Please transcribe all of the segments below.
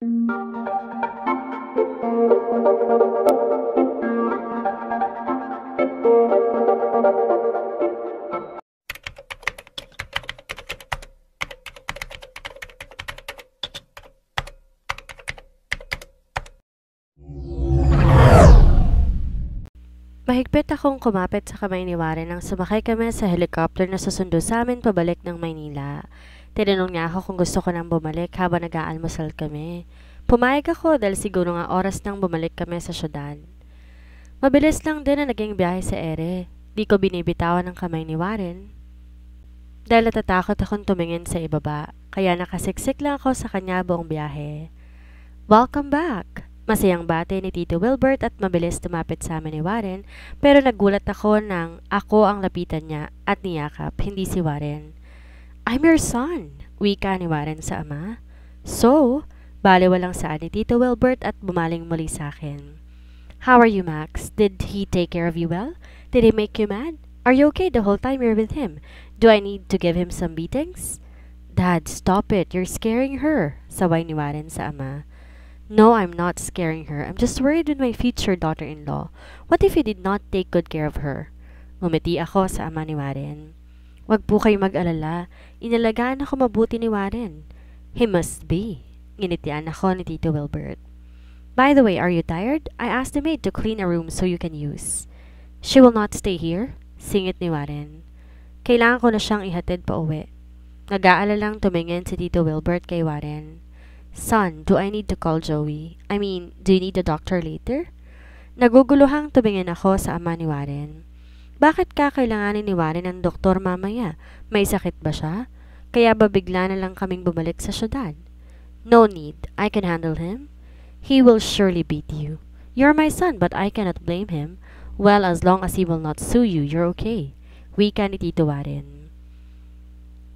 Mahigpit akong kumapit sa kamay ni Warren nang sumakay kami sa helicopter na susundo sa amin pabalik ng Maynila. Tinanong niya ako kung gusto ko nang bumalik habang nag-aalmusal kami. Pumayag ako dahil siguro nga oras nang bumalik kami sa syudad. Mabilis lang din ang naging biyahe sa ere. Di ko binibitawan ang kamay ni Warren. Dahil natatakot akong tumingin sa ibaba, kaya nakasiksik lang ako sa kanya buong biyahe. Welcome back! Masayang bate ni Tito Wilbert at mabilis tumapit sa amin ni Warren, pero nagulat ako nang ako ang lapitan niya at niyakap, hindi si Warren. I'm your son, wika ni Warren sa ama. So, baliwalang saan ni Tito Wilbert at bumaling muli sa akin. How are you, Max? Did he take care of you well? Did he make you mad? Are you okay the whole time you're with him? Do I need to give him some beatings? Dad, stop it. You're scaring her, saway ni Warren sa ama. No, I'm not scaring her. I'm just worried with my future daughter-in-law. What if he did not take good care of her? Ngumiti ako sa ama ni Warren. Wag po kayo mag-alala. Inalagaan ako mabuti ni Warren. He must be. Nginitian ako ni Tito Wilbert. By the way, are you tired? I asked the maid to clean a room so you can use. She will not stay here? Singit ni Warren. Kailangan ko na siyang ihatid pa uwi. Nag-aalalang tumingin si Tito Wilbert kay Warren. Son, do I need to call Joey? I mean, do you need a doctor later? Naguguluhang tumingin ako sa ama ni Warren. Bakit kakailanganin ni Warren ng doktor mamaya? May sakit ba siya? Kaya ba bigla na lang kaming bumalik sa syudad? No need. I can handle him. He will surely beat you. You're my son, but I cannot blame him. Well, as long as he will not sue you, you're okay. Wika ni Tito Warren.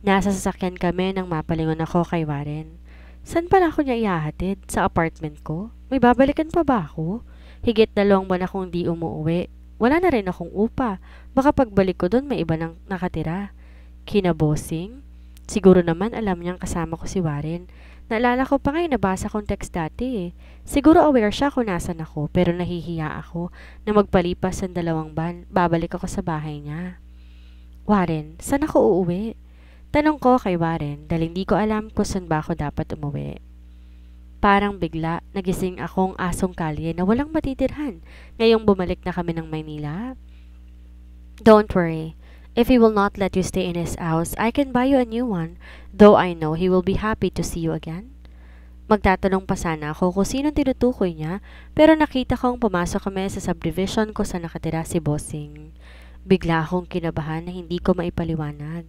Nasa sasakyan kami nang mapalingon ako kay Warren. Saan pala ako niya ihahatid? Sa apartment ko? May babalikan pa ba ako? Higit 2 buwan akong di umuwi. Wala na rin akong upa. Baka pagbalik ko doon may iba nang nakatira. Kinabosing? Siguro naman alam niyang kasama ko si Warren. Naalala ko pa ngayon nabasa kong text dati eh. Siguro aware siya kung nasan ako pero nahihiya ako na magpalipas ng 2 buwan. Babalik ako sa bahay niya. Warren, saan ako uuwi? Tanong ko kay Warren dahil hindi ko alam kung saan ba ako dapat umuwi. Parang bigla nagising akong asong kalye na walang matitirhan ngayong bumalik na kami ng Maynila. Don't worry. If he will not let you stay in his house, I can buy you a new one, though I know he will be happy to see you again. Magtatanong pa sana ako kung sinong tinutukoy niya, pero nakita kong pumasok kami sa subdivision ko sa nakatira si Bossing. Bigla akong kinabahan na hindi ko maipaliwanag.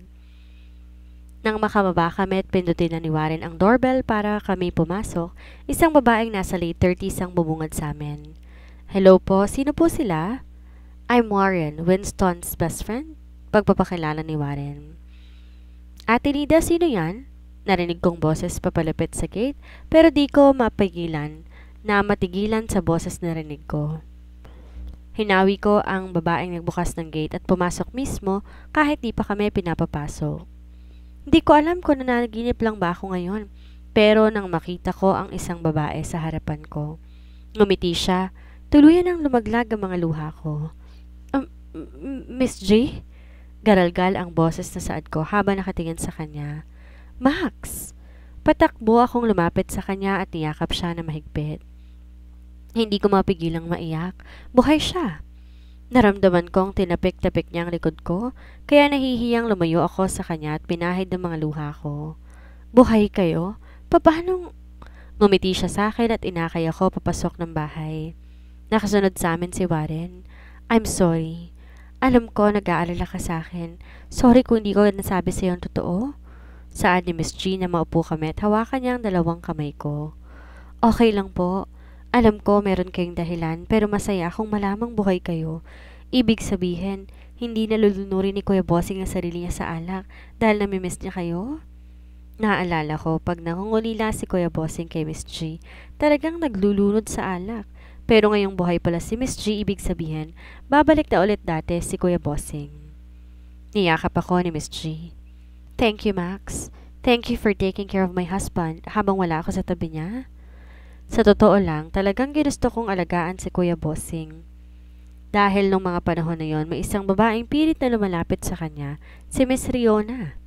Nang makababa kami at pindutin na ni Warren ang doorbell para kami pumasok, isang babaeng nasa late 30s ang bumungad sa amin. Hello po, sino po sila? I'm Warren, Winston's best friend. Pagpapakilala ni Warren. Ate Nida, sino yan? Narinig kong boses papalapit sa gate, pero di ko mapigilan na matigilan sa boses na narinig ko. Hinawi ko ang babaeng nagbukas ng gate at pumasok mismo kahit di pa kami pinapapasok. Hindi ko alam kung nanaginip lang ba ako ngayon, pero nang makita ko ang isang babae sa harapan ko, ngumiti siya, tuluyan ang lumaglag ang mga luha ko. Miss G? Garalgal ang boses na saad ko habang nakatingin sa kanya. Max! Patakbo akong lumapit sa kanya at niyakap siya na mahigpit. Hindi ko mapigilang maiyak. Buhay siya. Naramdaman kong tinapik-tapik niya ang likod ko, kaya nahihiyang lumayo ako sa kanya at pinahid ng mga luha ko. Buhay kayo? Paanong? Ngumiti siya sa akin at inakay ako papasok ng bahay. Nakasunod sa amin si Warren. I'm sorry. Alam ko nag-aalala ka sa akin. Sorry kung hindi ko nasabi sa iyo ang totoo. Saan ni Miss G na maupo kami at hawakan niya ang 2 kamay ko. Okay lang po. Alam ko meron kayong dahilan pero masaya akong malamang buhay kayo. Ibig sabihin, hindi nalulunurin ni Kuya Bossing ang sarili niya sa alak dahil namimiss niya kayo? Naaalala ko pag nangungulila si Kuya Bossing kay Miss G, talagang naglulunod sa alak. Pero ngayong buhay pala si Miss G, ibig sabihin, babalik na ulit dati si Kuya Bossing. Niyakap ako ni Miss G. Thank you, Max. Thank you for taking care of my husband habang wala ako sa tabi niya. Sa totoo lang, talagang ginusto kong alagaan si Kuya Bossing. Dahil nung mga panahon na yon, may isang babaeng pilit na lumalapit sa kanya, si Miss Riona.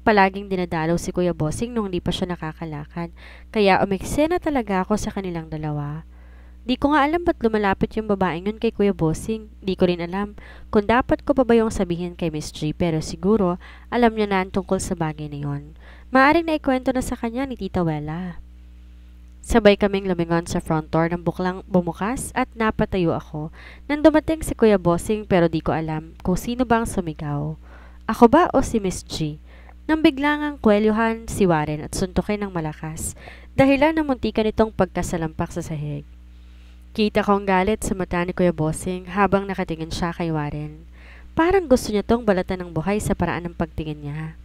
Palaging dinadalaw si Kuya Bossing nung hindi pa siya nakakalakad, kaya umeksena talaga ako sa kanilang dalawa. Di ko nga alam ba't lumalapit yung babaeng yun kay Kuya Bossing. Di ko rin alam kung dapat ko pa ba yung sabihin kay Miss G, pero siguro alam niya na ang tungkol sa bagay na yon. Maaring naikwento na sa kanya ni Tita Wella. Sabay kaming lumingon sa front door ng buklang bumukas at napatayo ako nang dumating si Kuya Bossing, pero di ko alam kung sino bang sumigaw. Ako ba o si Miss G? Nang biglang ang kwelyuhan si Warren at suntukin ng malakas, dahilan ng muntikan itong pagkasalampak sa sahig. Kita kong galit sa mata ni Kuya Bossing habang nakatingin siya kay Warren. Parang gusto niya tong balatan ng buhay sa paraan ng pagtingin niya.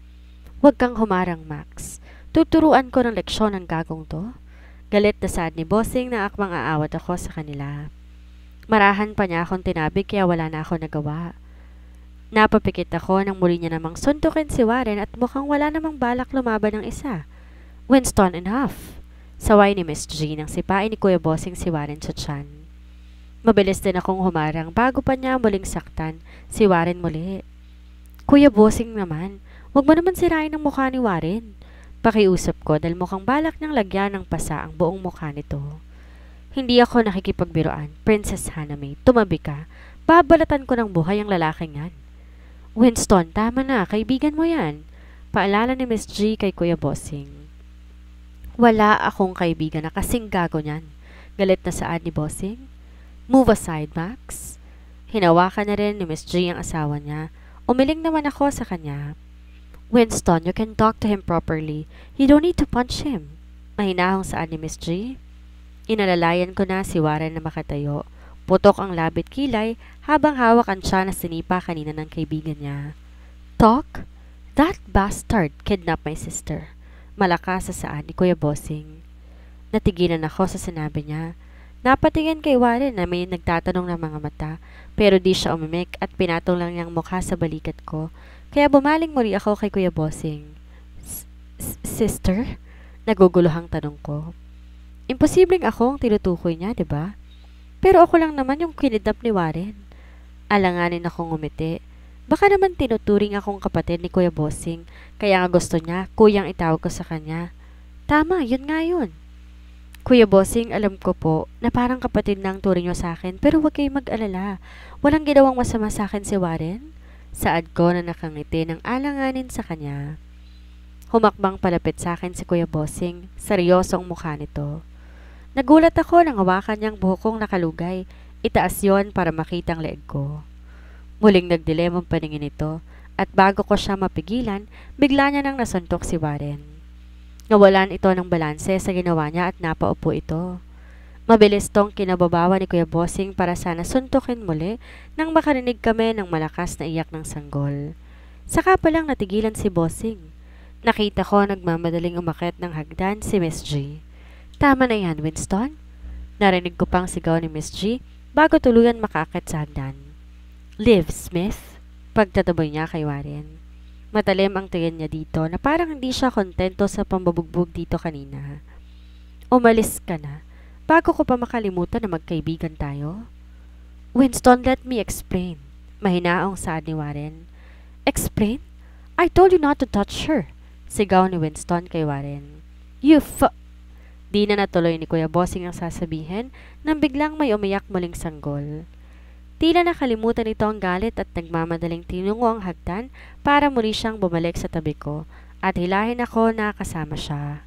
Huwag kang humarang, Max. Tuturuan ko ng leksyon ng gagong to. Galit na sad ni Bossing na akmang aawat ako sa kanila. Marahan pa niya akong tinabig kaya wala na ako nagawa. Napapikit ako nang muli niya namang suntukin si Warren at mukhang wala namang balak lumaban ng isa. Winston, enough! Saway ni Miss G nang sipain ni Kuya Bossing si Warren sa tiyan. Mabilis din akong humarang bago pa niya muling saktan si Warren muli. Kuya Bossing naman, huwag mo naman sirain ang mukha ni Warren. Pakiusap ko dahil mukhang balak niyang lagyan ng pasa ang buong mukha nito. Hindi ako nakikipagbiroan, Princess Haname, tumabi ka. Babalatan ko ng buhay ang lalaking yan. Winston, tama na, kaibigan mo yan. Paalala ni Miss G kay Kuya Bossing. Wala akong kaibigan na kasing gago niyan. Galit na saad ni Bossing. Move aside, Max. Hinawakan na rin ni Miss G ang asawa niya. Umiling naman ako sa kanya. Winston, you can talk to him properly. You don't need to punch him. Mahinahong saan ni Miss G. Inalalayan ko na si Warren na makatayo. Putok ang labit kilay habang hawak ang siya na sinipa kanina ng kaibigan niya. Talk? That bastard kidnapped my sister. Malakas sa saan ni Kuya Bossing. Natigilan ako sa sinabi niya. Napatingin kay Warren na may nagtatanong ng mga mata, pero di siya umimik at pinatong lang niyang mukha sa balikat ko. Kaya bumaling muli ako kay Kuya Bossing. Sister? Naguguluhang tanong ko. Imposibleng ako ang tinutukoy niya, di ba? Pero ako lang naman yung kinidnap ni Warren. Alanganin akong ngumiti. Baka naman tinuturing akong kapatid ni Kuya Bossing, kaya nga gusto niya, kuyang itawag ko sa kanya. Tama, yun nga yun. Kuya Bossing, alam ko po na parang kapatid na ang turing niyo sa akin, pero huwag kayong mag-alala. Walang ginawang masama sa akin si Warren. Saad ko na nakangiti ng alanganin sa kanya. Humakbang palapit sa akin si Kuya Bossing, seryoso ang mukha nito. Nagulat ako nang hawakan niyang buhok kong nakalugay. Itaas yon para makita ang leeg ko. Muling nagdilem ang paningin nito at bago ko siya mapigilan, bigla niya nang nasuntok si Warren. Nawalan ito ng balanse sa ginawa niya at napaupo ito. Mabilis tong kinababawa ni Kuya Bossing para sana suntukin muli nang makarinig kami ng malakas na iyak ng sanggol. Saka palang natigilan si Bossing. Nakita ko nagmamadaling umakyat ng hagdan si Miss G. Tama na yan, Winston. Narinig ko pang sigaw ni Miss G bago tuluyan makaakyat sa hagdan. Liv Smith, pagtataboy niya kay Warren. Matalim ang tingin niya dito na parang hindi siya kontento sa pambabugbog dito kanina. Umalis ka na. Bago ko pa makalimutan na magkaibigan tayo. Winston, let me explain. Mahinaong saad ni Warren. Explain? I told you not to touch her. Sigaw ni Winston kay Warren. Di na natuloy ni Kuya Bossing ang sasabihin nang biglang may umiyak muling sanggol. Tila nakalimutan nito ang galit at nagmamadaling tinungo ang hagdan para muli siyang bumalik sa tabi ko at hilahin ako na kasama siya.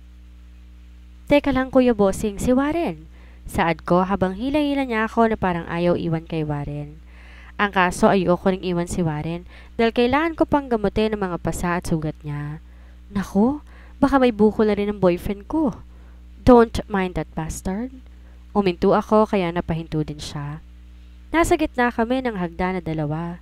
Teka lang Kuya Bossing, si Warren. Saad ko habang hila-hila niya ako na parang ayaw iwan kay Warren. Ang kaso ayoko ring iwan si Warren dahil kailangan ko pang gamutin ang mga pasa at sugat niya. Naku, baka may bukol na rin ang boyfriend ko. Don't mind that bastard. Uminto ako kaya napahinto din siya. Nasa gitna kami ng hagdan na dalawa.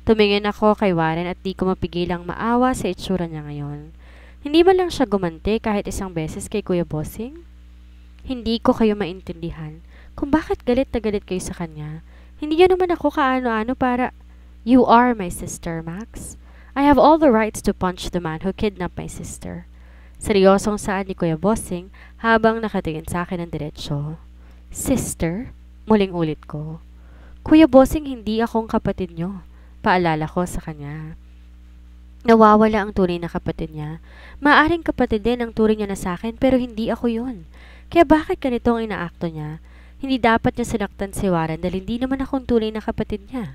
Tumingin ako kay Warren at di ko mapigilang maawa sa itsura niya ngayon. Hindi ba lang siya gumanti kahit isang beses kay Kuya Bossing? Hindi ko kayo maintindihan kung bakit galit na galit kayo sa kanya. Hindi yun naman ako kaano-ano para... You are my sister, Max. I have all the rights to punch the man who kidnapped my sister. Seryosong saad ni Kuya Bossing habang nakatingin sa akin ng diretsyo. Sister? Muling ulit ko. Kuya Bossing, hindi akong kapatid nyo. Paalala ko sa kanya. Nawawala ang tunay na kapatid niya. Maaring kapatid din ang turing niya na sa akin pero hindi ako yun. Kaya bakit ganito ang inaakto niya? Hindi dapat niya sinaktan si Warren dahil hindi naman akong tunay na kapatid niya.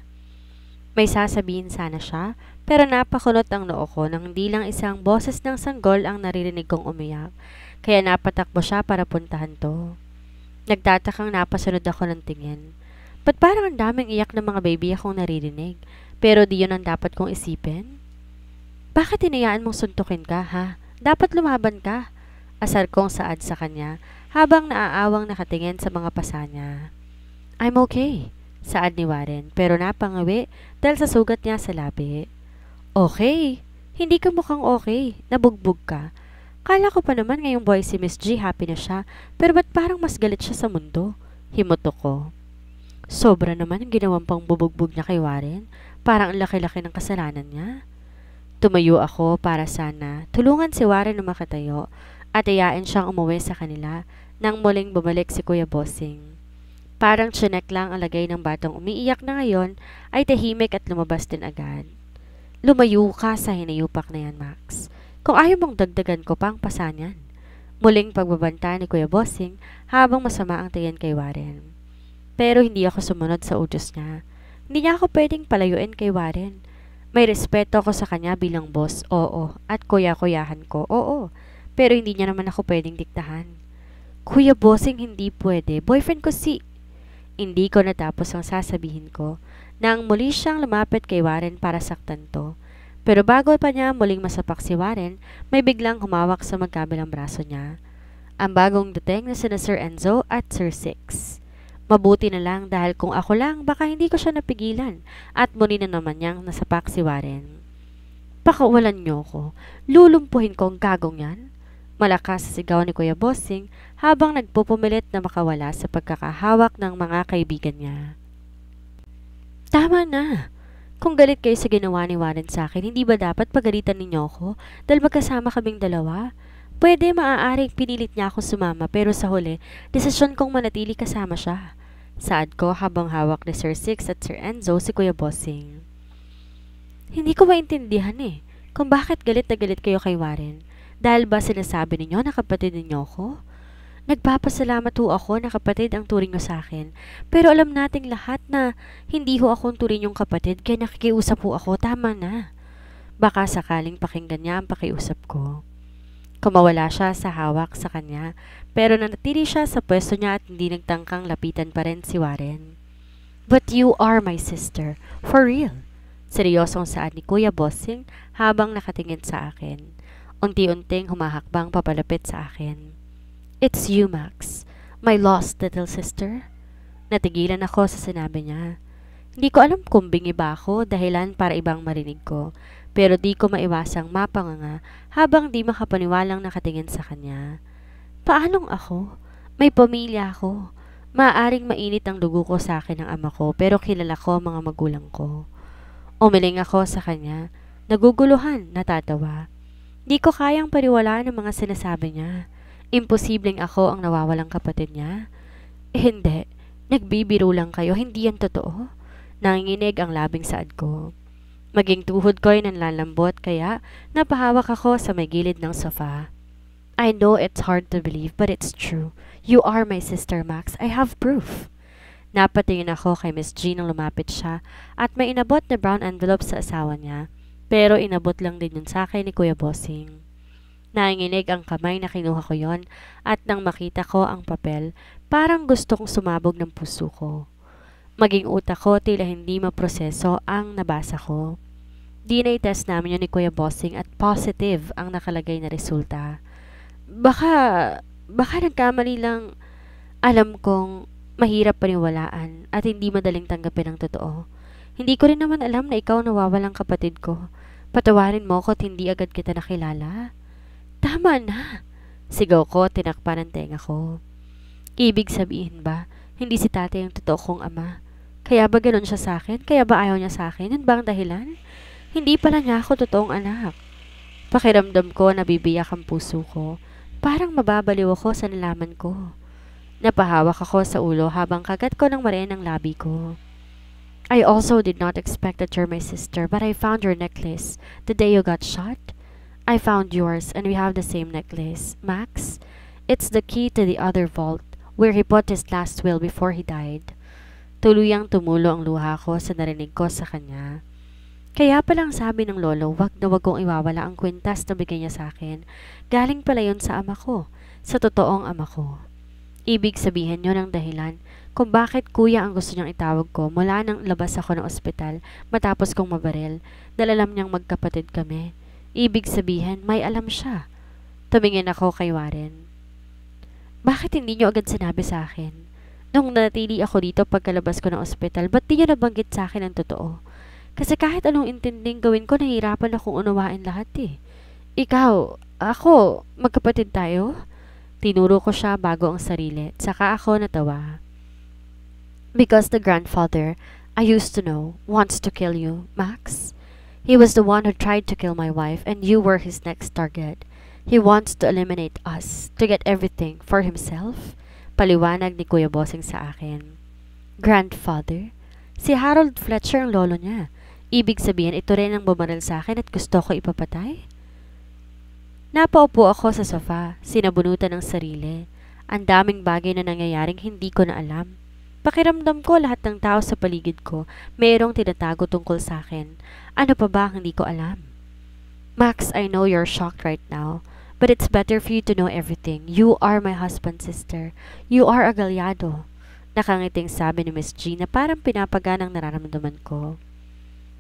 May sasabihin sana siya pero napakunot ang noo ko nang hindi lang isang boses ng sanggol ang naririnig kong umiyak. Kaya napatakbo siya para puntahan to. Nagtatakang napasunod ako ng tingin. Ba't parang ang daming iyak ng mga baby akong naririnig? Pero di yun ang dapat kong isipin? Bakit hinayaan mong suntukin ka, ha? Dapat lumaban ka. Asar kong saad sa kanya habang naaawang nakatingin sa mga pasa niya. I'm okay, saad ni Warren pero napangawi dahil sa sugat niya sa labi. Okay? Hindi ka mukhang okay. Nabugbog ka. Kala ko pa naman ngayong boy si Miss G happy na siya pero ba't parang mas galit siya sa mundo? Himutok ko. Sobra naman ang ginawang pang bubugbog niya kay Warren. Parang ang laki-laki ng kasalanan niya. Tumayo ako para sana tulungan si Warren na makatayo at ayain siyang umuwi sa kanila nang muling bumalik si Kuya Bossing. Parang tsinek lang ang lagay ng batang umiiyak na ngayon ay tahimik at lumabas din agad. Lumayo ka sa hinayupak na yan, Max. Kung ayaw mong dagdagan ko pang pasanyan. Muling pagbabanta ni Kuya Bossing habang masama ang tingin kay Warren. Pero hindi ako sumunod sa utos niya. Hindi niya ako pwedeng palayuin kay Warren. May respeto ako sa kanya bilang boss, oo. At kuya-kuyahan ko, oo. Pero hindi niya naman ako pwedeng diktahan. Kuya Bossing, hindi pwede. Boyfriend ko si... Hindi ko natapos ang sasabihin ko nang muli siyang lumapit kay Warren para saktan to. Pero bago pa niya muling masapak si Warren, may biglang humawak sa magkabilang braso niya. Ang bagong dating na sina Sir Enzo at Sir Six. Mabuti na lang dahil kung ako lang baka hindi ko siya napigilan at muli na naman niyang nasapak si Warren. Pakawalan niyo ko. Lulumpuhin ko ang gagong yan. Malakas sa sigaw ni Kuya Bossing habang nagpupumilit na makawala sa pagkakahawak ng mga kaibigan niya. Tama na. Kung galit kayo sa ginawa ni Warren sa akin, hindi ba dapat pagalitan ninyo ako dahil magkasama kaming dalawa? Pwede maaaring pinilit niya akong sumama pero sa huli, desisyon kong manatili kasama siya. Saad ko habang hawak ni Sir Six at Sir Enzo si Kuya Bossing. Hindi ko maintindihan kung bakit galit na galit kayo kay Warren. Dahil ba sinasabi ninyo na kapatid ninyo ako? Nagpapasalamat ho ako na kapatid ang turing nyo sa akin. Pero alam nating lahat na hindi ho akong turing yung kapatid kaya nakikiusap ho ako, tama na. Baka sakaling pakinggan niya ang pakiusap ko. Kumawala siya sa hawak sa kanya pero nanatili siya sa pwesto niya at hindi nagtangkang lapitan pa rin si Warren. But you are my sister, for real. Seryosong saad ni Kuya Bossing habang nakatingin sa akin. Unti-unting humahakbang papalapit sa akin. It's you, Max, my lost little sister. Natigilan ako sa sinabi niya. Hindi ko alam kung bingi ba ako dahilan para ibang marinig ko. Pero di ko maiwasang mapanganga habang di makapaniwalang nakatingin sa kanya. Paanong ako? May pamilya ako. Maaaring mainit ang dugo ko sa akin ng ama ko pero kilala ko ang mga magulang ko. Umiling ako sa kanya. Naguguluhan, natatawa. Di ko kayang paniwalaan ang mga sinasabi niya. Imposibleng ako ang nawawalang kapatid niya. Hindi. Nagbibiro lang kayo. Hindi yan totoo. Nanginginig ang labing saad ko. Maging tuhod ko'y nanlalambot kaya napahawak ako sa may gilid ng sofa. I know it's hard to believe but it's true. You are my sister, Max. I have proof. Napatingin ako kay Miss G nang lumapit siya at may inabot na brown envelope sa asawa niya. Pero inabot lang din yun sa akin ni Kuya Bossing. Nanginginig ang kamay na kinuha ko yon at nang makita ko ang papel, parang gusto kong sumabog ng puso ko. Maging utak ko tila hindi maproseso ang nabasa ko. DNA test namin yun ni Kuya Bossing at positive ang nakalagay na resulta. Baka nagkamali lang. Alam kong mahirap paniwalaan at hindi madaling tanggapin ang totoo. Hindi ko rin naman alam na ikaw nawawalang kapatid ko. Patawarin mo ko at hindi agad kita nakilala. Tama na. Sigaw ko, tinakpan ng tenga ko. Ibig sabihin ba, hindi si tatay ang totoo kong ama? Kaya ba ganun siya sa akin? Kaya ba ayaw niya sa akin? Yun ba ang dahilan? Hindi pala niya ako totoong anak. Pakiramdam ko nabibiyak ang puso ko. Parang mababaliw ako sa nalaman ko. Napahawak ako sa ulo habang kagat ko ng mare ng labi ko. I also did not expect that you're my sister, but I found your necklace the day you got shot. I found yours and we have the same necklace. Max, it's the key to the other vault where he put his last will before he died. Tuluyang tumulo ang luha ko sa narinig ko sa kanya. Kaya palang sabi ng lolo, wag na wag kong iwawala ang kwintas na bigay niya sa akin. Galing pala yun sa ama ko, sa totoong ama ko. Ibig sabihin yun ang dahilan kung bakit kuya ang gusto niyang itawag ko mula nang labas ako ng ospital matapos kong mabaril dahil alam niyang magkapatid kami. Ibig sabihin, may alam siya. Tumingin ako kay Warren. Bakit hindi niyo agad sinabi sa akin? Nung natili ako dito pagkalabas ko ng ospital, ba't di niyo nabanggit sa akin ang totoo? Kasi kahit anong intinding gawin ko, nahihirapan akong unawain lahat eh. Ikaw, ako, magkapatid tayo? Tinuro ko siya bago ang sarili, saka ako natawa. Because the grandfather I used to know wants to kill you, Max. He was the one who tried to kill my wife and you were his next target. He wants to eliminate us, to get everything for himself. Paliwanag ni Kuya Bossing sa akin. Grandfather? Si Harold Fletcher ang lolo niya. Ibig sabihin ito rin ang bumaril sa akin at gusto ko ipapatay? Napaupo ako sa sofa, sinabunutan ng sarili. Ang daming bagay na nangyayaring hindi ko na alam. Pakiramdam ko lahat ng tao sa paligid ko mayroong tinatago tungkol sa akin. Ano pa ba ang hindi ko alam? Max, I know you're shocked right now, but it's better for you to know everything. You are my husband's sister. You are a Gallardo. Nakangiting sabi ni Miss G na parang pinapaganang nararamdaman ko.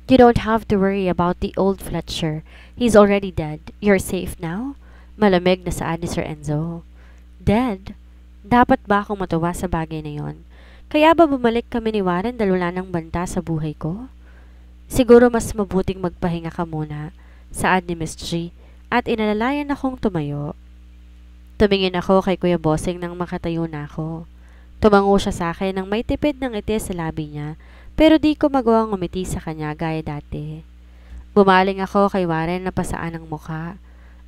You don't have to worry about the old Fletcher. He's already dead. You're safe now? Malamig na saad ni Sir Enzo. Dead? Dapat ba akong matuwa sa bagay na yon? Kaya ba bumalik kami ni Warren dahil wala nang banta sa buhay ko? Siguro mas mabuting magpahinga ka muna, saad ni Miss G, at inalalayan akong tumayo. Tumingin ako kay Kuya Bossing nang makatayo na ako. Tumango siya sa akin nang may tipid ng ngiti sa labi niya, pero di ko magawang umiti sa kanya gaya dati. Bumaling ako kay Warren na pasaan ang mukha.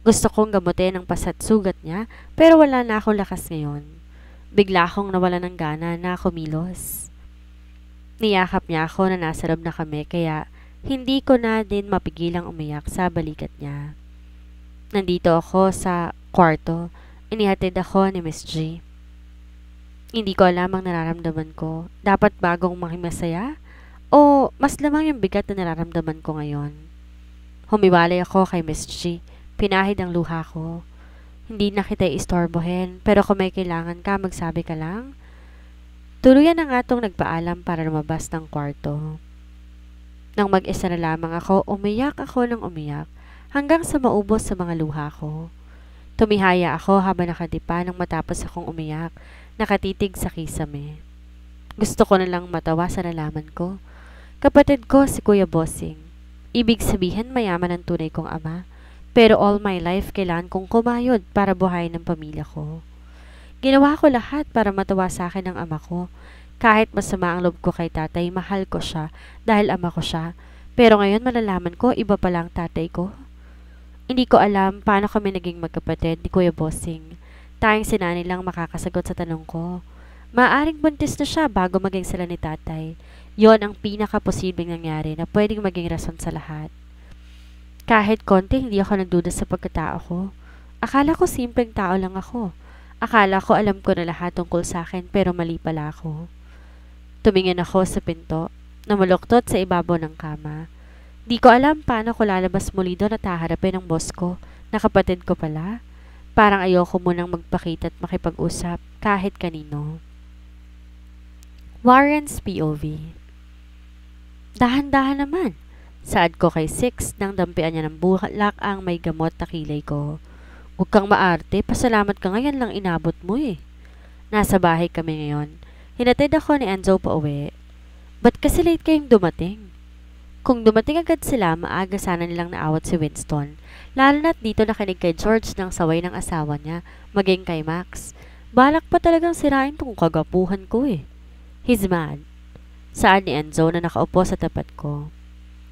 Gusto kong gamutin ang pasat sugat niya, pero wala na akong lakas ngayon. Bigla akong nawala ng gana na kumilos. Niyakap niya ako na nasa loob na kami kaya hindi ko na din mapigilang umiyak sa balikat niya. Nandito ako sa kwarto. Inihatid ako ni Miss G. Hindi ko alam ang nararamdaman ko. Dapat bagong makimasaya? O mas lamang yung bigat na nararamdaman ko ngayon? Humiwalay ako kay Miss G. Pinahid ang luha ko. Hindi na kita istorbohin, pero kung may kailangan ka, magsabi ka lang. Tuluyan na nga tong nagpaalam para lumabas ng kwarto. Nang mag-isa na lamang ako, umiyak ako ng umiyak hanggang sa maubos sa mga luha ko. Tumihaya ako habang nakadipa nang matapos akong umiyak, nakatitig sa kisame. Gusto ko na lang matawa sa nalaman ko. Kapatid ko si Kuya Bossing. Ibig sabihin mayaman ang tunay kong ama. Pero all my life, kailangan kong kumayod para buhayin ng pamilya ko. Ginawa ko lahat para matawa sa akin ng ama ko. Kahit masama ang loob ko kay tatay, mahal ko siya dahil ama ko siya. Pero ngayon malalaman ko, iba pala ang tatay ko. Hindi ko alam paano kami naging magkapatid ni Kuya Bossing. Tayong si nanay lang makakasagot sa tanong ko. Maaring buntis na siya bago maging sila ni tatay. Yon ang pinaka-posibleng nangyari na pwedeng maging rason sa lahat. Kahit konti, hindi ako nagduda sa pagkatao ko. Akala ko simpleng tao lang ako. Akala ko alam ko na lahat tungkol sa akin pero mali pala ako. Tumingin ako sa pinto, namaluktot sa ibabaw ng kama. Di ko alam paano ko lalabas muli doon at haharapin ang boss ko, na kapatid ko pala. Parang ayoko munang magpakita at makipag-usap kahit kanino. Warren's POV. Dahan-dahan naman. Saad ko kay Six nang dampian niya ng bulak ang may gamot na kilay ko. Huwag kang maarte, pasalamat ka ngayon lang inabot mo eh. Nasa bahay kami ngayon. Hinatid ako ni Enzo pa uwi. Ba't kasi late kayong dumating? Kung dumating agad sila, maaga sana nilang naawat si Winston. Lalo na't dito nakinig kay George ng saway ng asawa niya, maging kay Max. Balak pa talagang sirain tong kagapuhan ko eh. He's mad. Saad ni Enzo na nakaupo sa tapat ko.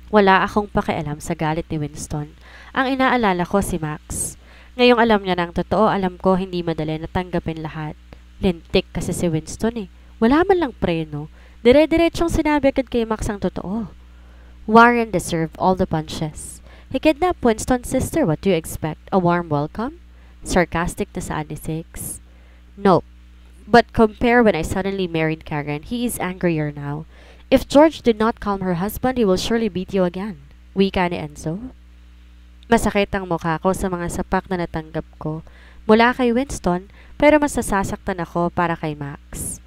Wala akong pakialam sa galit ni Winston. Ang inaalala ko si Max. Ngayong alam niya ng totoo, alam ko hindi madali na tanggapin lahat. Lintik kasi si Winston eh. Wala man lang preno. Dire-diretsong sinabi agad kay Max ang totoo. Warren deserved all the punches. He kidnapped Winston's sister. What do you expect? A warm welcome? Sarcastic na sa ni Six. Nope. But compare when I suddenly married Karen. He is angrier now. If George did not calm her husband, he will surely beat you again. Wika ni Enzo. Masakit ang mukha ko sa mga sapak na natanggap ko mula kay Winston, pero mas nasasaktan ako para kay Max.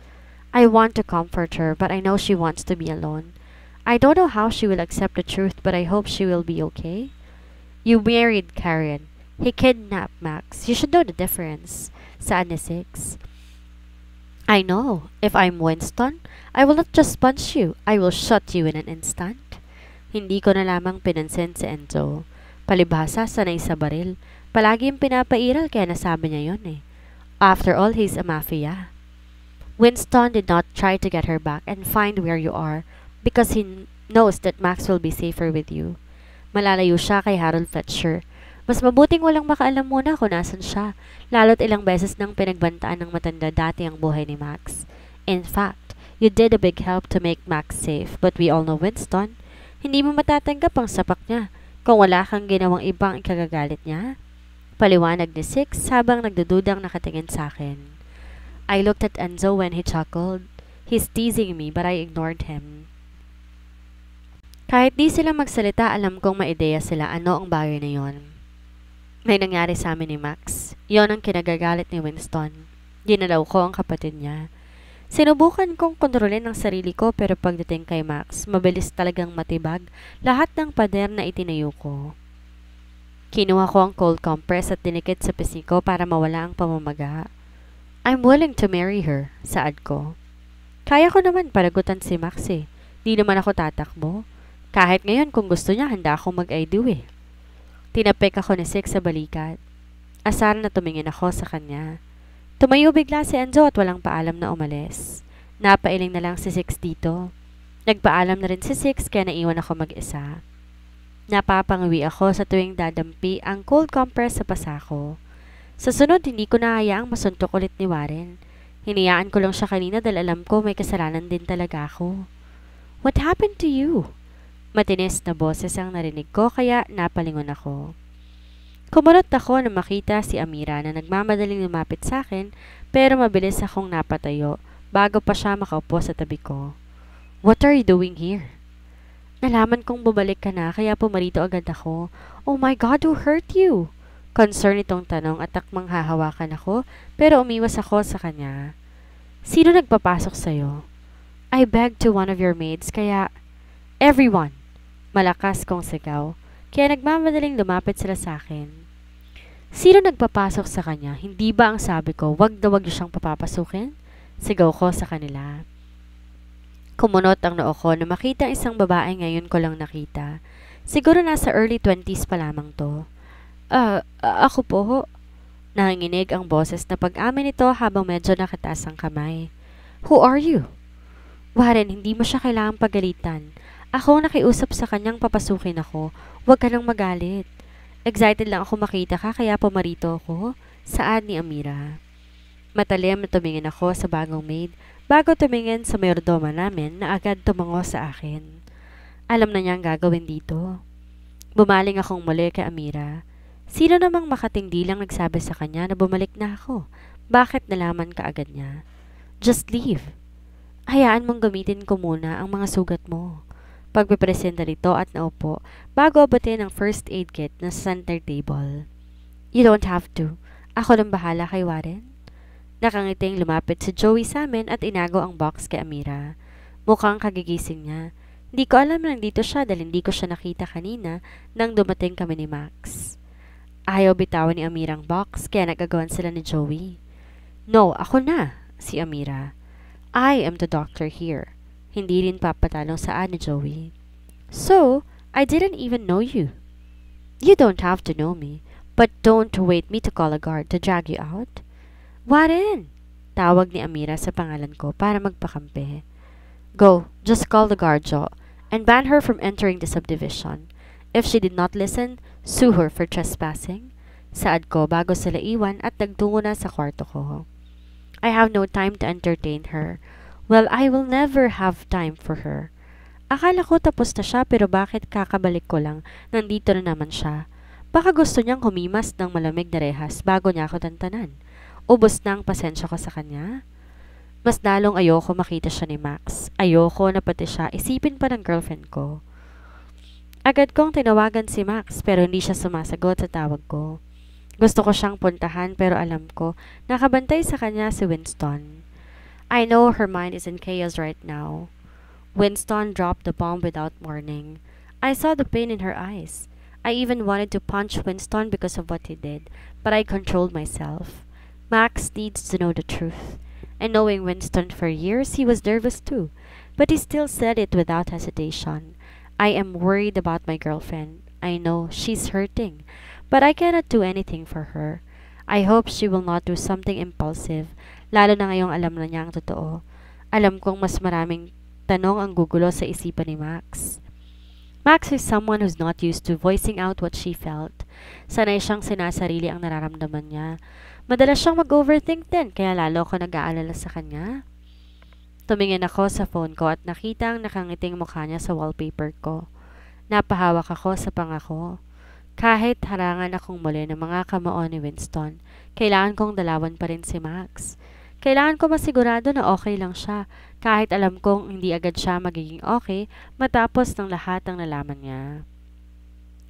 I want to comfort her, but I know she wants to be alone. I don't know how she will accept the truth, but I hope she will be okay. You married Karen. He kidnapped Max. You should know the difference. Saan ni Six? I know. If I'm Winston, I will not just punch you. I will shot you in an instant. Hindi ko na lamang pinansin si Enzo. Palibhasa, sanay sa baril. Palagi yung pinapairal kaya nasabi niya yun eh. After all, he's a mafia. Winston did not try to get her back and find where you are because he knows that Max will be safer with you. Malalayo siya kay Harold Fletcher. Mas mabuting walang makaalam muna kung nasan siya, lalo't ilang beses nang pinagbantaan ng matanda dati ang buhay ni Max. In fact, you did a big help to make Max safe, but we all know Winston. Hindi mo matatanggap ang sapak niya kung wala kang ginawang ibang ikagagalit niya. Paliwanag ni Six habang nagdududang nakatingin sa akin. I looked at Enzo when he chuckled. He's teasing me but I ignored him. Kahit di sila magsalita, alam kong maideya sila ano ang bagay na yon. May nangyari sa amin ni Max. Yon ang kinagagalit ni Winston. Ginalaw ko ang kapatid niya. Sinubukan kong kontrolin ang sarili ko pero pagdating kay Max, mabilis talagang matibag lahat ng pader na itinayo ko. Kinuha ko ang cold compress at dinikit sa pisngi ko para mawala ang pamamaga. I'm willing to marry her, saad ko. Kaya ko naman panagutan si Max eh. Di naman ako tatakbo. Kahit ngayon kung gusto niya, handa akong mag-I do eh. Tinapik ako ni Six sa balikat. Asar na tumingin ako sa kanya. Tumayo bigla si Enzo at walang paalam na umalis. Napailing na lang si Six dito. Nagpaalam na rin si Six kaya naiwan ako mag-isa. Napapangawi ako sa tuwing dadampi ang cold compress sa pasa ko. Sa sunod, hindi ko nahayaang masuntok ulit ni Warren. Hinayaan ko lang siya kanina dahil alam ko may kasalanan din talaga ako. What happened to you? Matinis na boses ang narinig ko kaya napalingon ako. Kumunot ako na makita si Amira na nagmamadaling lumapit sa akin pero mabilis akong napatayo bago pa siya makaupo sa tabi ko. What are you doing here? Nalaman kong bumalik ka na kaya pumarito agad ako. Oh my God, who hurt you? Concern itong tanong at takmang hahawakan ako pero umiwas ako sa kanya. Sino nagpapasok sa'yo? I begged to one of your maids kaya... Everyone! Malakas kong sigaw, kaya nagmamadaling lumapit sila sa akin. Sino nagpapasok sa kanya? Hindi ba ang sabi ko, wag na wag niyo siyang papapasukin? Sigaw ko sa kanila. Kumunot ang noo ko na makita isang babae ngayon ko lang nakita. Siguro nasa early 20s pa lamang to. Ako po ho. Nanginginig ang boses na pag-amin nito habang medyo nakataas ang kamay. Who are you? Warren, hindi mo siya kailangang pagalitan. Ako ang nakiusap sa kanyang papasukin ako. Huwag ka nang magalit. Excited lang ako makita ka kaya pumarito ako. Saad ni Amira. Matalim na tumingin ako sa bagong maid bago tumingin sa mayordoma namin na agad tumango sa akin. Alam na niya ang gagawin dito. Bumaling akong muli kay Amira. Sino namang makatindi lang nagsabi sa kanya na bumalik na ako? Bakit nalaman ka agad niya? Just leave. Hayaan mong gamitin ko muna ang mga sugat mo. Pagpipresenta nito at naupo bago abutin ang first aid kit na center table. You don't have to. Ako lang bahala kay Warren. Nakangiting lumapit si Joey sa amin at inago ang box kay Amira. Mukhang kagigising niya. Hindi ko alam na nandito siya dahil hindi ko siya nakita kanina nang dumating kami ni Max. Ayaw bitawan ni Amira ang box kaya nagagawan sila ni Joey. No, ako na, si Amira. I am the doctor here. Hindi rin papatalong saan ni Joey. So, I didn't even know you. You don't have to know me, but don't wait me to call a guard to drag you out. Warren! Tawag ni Amira sa pangalan ko para magpakampi. Go, just call the guard, Jo, and ban her from entering the subdivision. If she did not listen, Sue her for trespassing? Saad ko bago sila iwan at nagtungo na sa kwarto ko. I have no time to entertain her. Well, I will never have time for her. Akala ko tapos na siya pero bakit kakabalik ko lang, nandito na naman siya. Baka gusto niyang humimas ng malamig na rehas bago niya ako tantanan. Ubos na ang pasensya ko sa kanya. Mas lalong ayoko makita siya ni Max. Ayoko na pati siya isipin pa ng girlfriend ko. Agad kong tinawagan si Max pero hindi siya sumasagot sa tawag ko. Gusto ko siyang puntahan pero alam ko nakabantay sa kanya si Winston. I know her mind is in chaos right now. Winston dropped the bomb without warning. I saw the pain in her eyes. I even wanted to punch Winston because of what he did, but I controlled myself. Max needs to know the truth. And knowing Winston for years, he was nervous too, but he still said it without hesitation. I am worried about my girlfriend. I know she's hurting, but I cannot do anything for her. I hope she will not do something impulsive, lalo na ngayong alam na niya ang totoo. Alam kong mas maraming tanong ang gugulo sa isipan ni Max. Max is someone who's not used to voicing out what she felt. Sanay siyang sinasarili ang nararamdaman niya. Madalas siyang mag-overthink din, kaya lalo ako nag-aalala sa kanya. Tumingin ako sa phone ko at nakita ang nakangiting mukha niya sa wallpaper ko. Napahawak ako sa pangako. Kahit harangan akong muli ng mga kamao ni Winston, kailangan kong dalawan pa rin si Max. Kailangan ko masigurado na okay lang siya, kahit alam kong hindi agad siya magiging okay matapos ng lahat ng nalaman niya.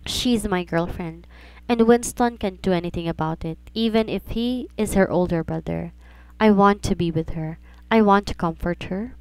She's my girlfriend, and Winston can't do anything about it, even if he is her older brother. I want to be with her. I want to comfort her.